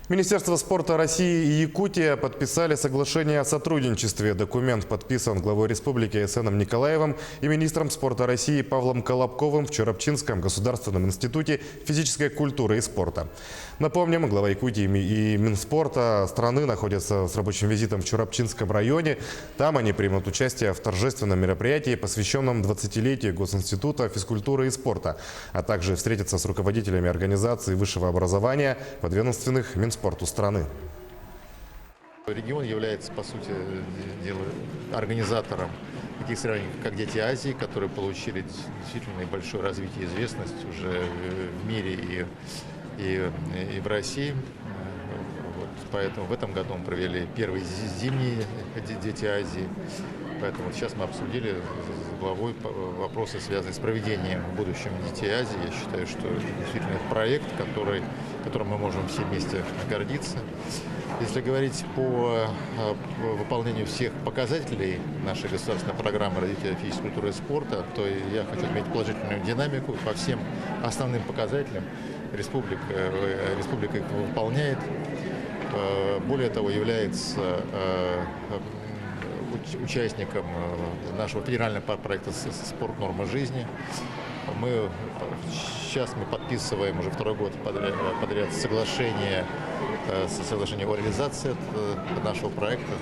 Министерство спорта России и Якутия подписали соглашение о сотрудничестве. Документ подписан главой республики Эсеном Николаевым и министром спорта России Павлом Колобковым в Чурапчинском государственном институте физической культуры и спорта. Напомним, глава Якутии и Минспорта страны находятся с рабочим визитом в Чурапчинском районе. Там они примут участие в торжественном мероприятии, посвященном 20-летию Госинститута физкультуры и спорта, а также встретятся с руководителями организаций высшего образования, подведомственных Минспорту страны. Регион является, по сути дела, организатором таких соревнований, как «Дети Азии», которые получили действительно большое развитие и известность уже в мире и в России. Вот, поэтому в этом году мы провели первые зимние «Дети Азии». Поэтому сейчас мы обсудили с главой вопросы, связанные с проведением в будущем «Детей Азии». Я считаю, что действительно это проект, которым мы можем все вместе гордиться. Если говорить по выполнению всех показателей нашей государственной программы развития физической культуры и спорта, то я хочу отметить положительную динамику. По всем основным показателям республика их выполняет. Более того, является участником нашего федерального проекта «Спорт. Норма жизни». Сейчас мы подписываем уже второй год подряд соглашение о реализации нашего проекта.